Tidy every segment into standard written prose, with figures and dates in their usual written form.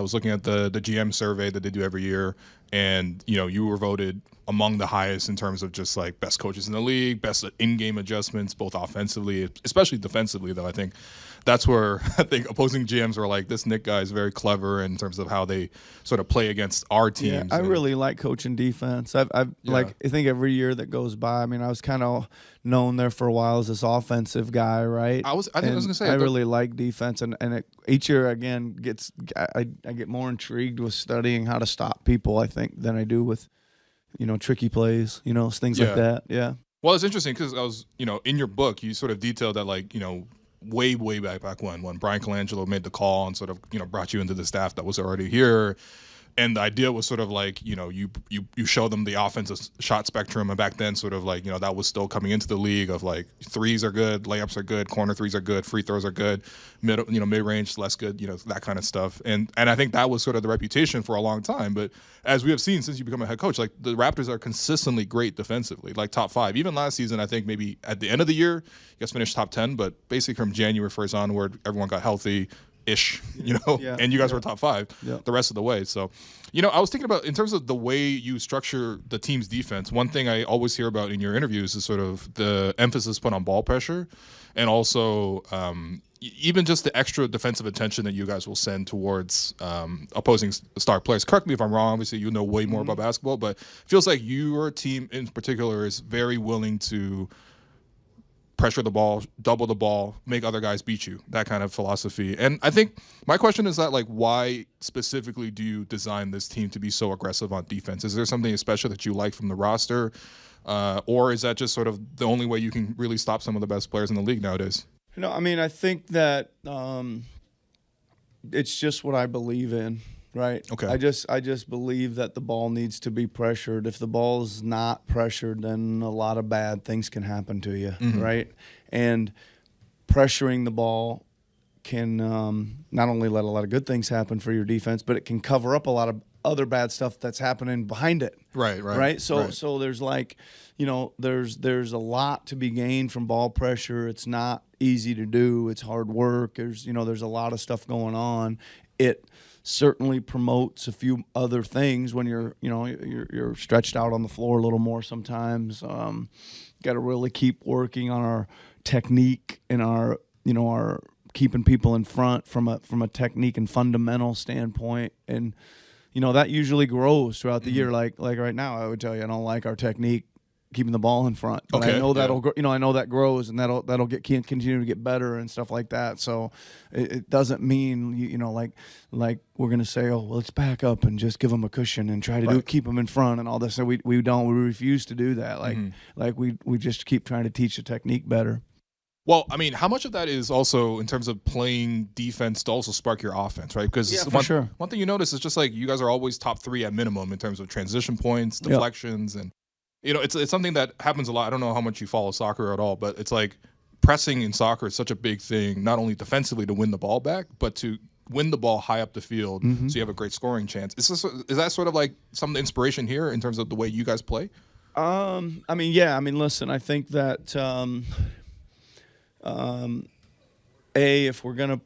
I was looking at the GM survey that they do every year, and you were voted among the highest in terms of just like best coaches in the league, best in-game adjustments, both offensively, especially defensively. Though I think that's where I think opposing GMs were like, this Nick guy is very clever in terms of how they sort of play against our Yeah, teams. I And really like coaching defense. I've yeah, like I think every year that goes by. I mean, I was kind of known there for a while as this offensive guy, right? I think I was And gonna say I really like defense, and each year again I get more intrigued with studying how to stop people. I think than I do with tricky plays, things like yeah. that. Yeah. Well, it's interesting because I was, in your book, you sort of detailed that, like, way back when Brian Colangelo made the call and sort of, brought you into the staff that was already here. And the idea was sort of like, you show them the offensive shot spectrum. And back then, sort of like, that was still coming into the league of like threes are good, layups are good, corner threes are good, free throws are good, mid range less good, that kind of stuff. And I think that was sort of the reputation for a long time. But as we have seen since you become a head coach, like the Raptors are consistently great defensively, like top 5. Even last season, I think maybe at the end of the year, you guys finished top 10. But basically from January 1st onward, everyone got healthy. Yeah, and you guys yeah. were top 5 Yeah. the rest of the way. So, I was thinking about in terms of the way you structure the team's defense. One thing I always hear about in your interviews is sort of the emphasis put on ball pressure, and also even just the extra defensive attention that you guys will send towards opposing star players. Correct me if I'm wrong. Obviously, you know way more about basketball, but it feels like your team in particular is very willing to pressure the ball, double the ball, make other guys beat you, that kind of philosophy. And I think my question is that, like, why specifically do you design this team to be so aggressive on defense? Is there something special that you like from the roster? Or is that just sort of the only way you can really stop some of the best players in the league nowadays? I mean, I think that it's just what I believe in, right? Okay. I just believe that the ball needs to be pressured. If the ball's not pressured, then a lot of bad things can happen to you, right? And pressuring the ball can not only let a lot of good things happen for your defense, but it can cover up a lot of other bad stuff that's happening behind it. Right. So there's like, there's a lot to be gained from ball pressure. It's not easy to do. It's hard work. There's a lot of stuff going on. It certainly promotes a few other things when you're stretched out on the floor a little more sometimes. Got to really keep working on our technique and our keeping people in front from a technique and fundamental standpoint. And that usually grows throughout the year. Like right now, I would tell you I don't like our technique keeping the ball in front. But Okay, I know that'll yeah. I know that grows and that'll continue to get better and stuff like that. So it doesn't mean like we're gonna say, oh, well, let's back up and just give them a cushion and try to keep them in front and all this. So we refuse to do that. Like we just keep trying to teach the technique better. Well, I mean, how much of that is also in terms of playing defense to also spark your offense, right? Because Yeah, for sure. one thing you notice is just like you guys are always top 3 at minimum in terms of transition points, Yep. deflections, and it's something that happens a lot. I don't know how much you follow soccer at all, but it's like pressing in soccer is such a big thing, not only defensively to win the ball back, but to win the ball high up the field so you have a great scoring chance. Is that sort of like some of the inspiration here in terms of the way you guys play? I mean, yeah. I mean, listen. I think that if we're gonna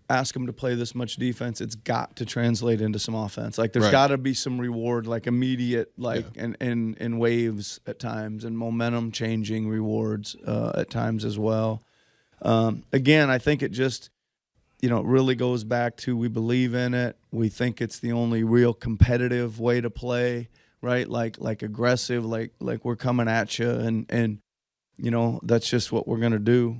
ask them to play this much defense, it's got to translate into some offense. Like there's Right. got to be some reward, like immediate, in waves at times, and momentum changing rewards at times as well. Again, I think it just it really goes back to we believe in it. We think it's the only real competitive way to play, right? Like aggressive, like we're coming at you, and that's just what we're gonna do.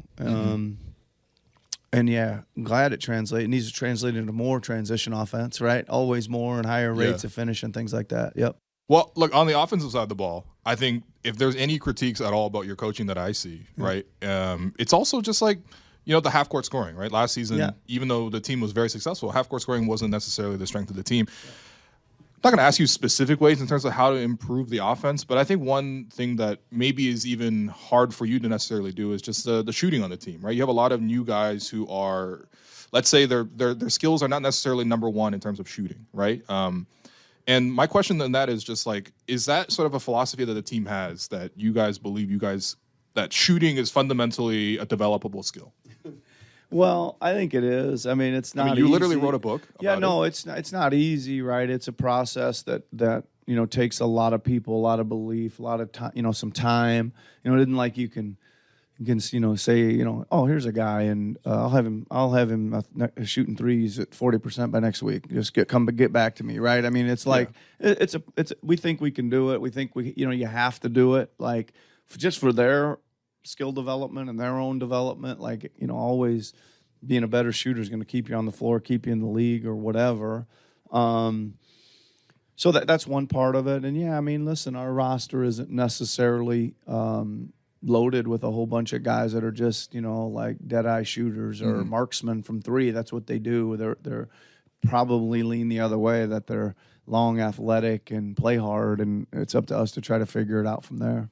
And yeah, I'm glad it translates. It needs to translate into more transition offense, right? Always more and higher rates of finish and things like that. Yep. Well, look, on the offensive side of the ball, I think if there's any critiques at all about your coaching that I see, right, it's also just like, the half-court scoring, right? Last season, even though the team was very successful, half-court scoring wasn't necessarily the strength of the team. I'm not going to ask you specific ways in terms of how to improve the offense, but I think one thing that maybe is even hard for you to necessarily do is just the shooting on the team, right? You have a lot of new guys who are, let's say their skills are not necessarily number one in terms of shooting, right? And my question then that is just like, is that sort of a philosophy that the team has that you guys believe that shooting is fundamentally a developable skill? Well, I think it is. I mean, it's I not mean, you literally easy. wrote a book Yeah, about it. no, it's not easy, right? It's a process that takes a lot of people, a lot of belief, a lot of time, some time. It isn't like you can say oh, here's a guy, and I'll have him shooting threes at 40% by next week. Just get back to me, right? I mean, it's Yeah. like it's we think we can do it. We think you have to do it, like just for their skill development and their own development. Like always being a better shooter is going to keep you on the floor, keep you in the league or whatever. So that's one part of it. And yeah, I mean, listen, our roster isn't necessarily loaded with a whole bunch of guys that are just like dead eye shooters or marksmen from three. That's what they do. They're probably lean the other way, that they're long, athletic, and play hard, and it's up to us to try to figure it out from there.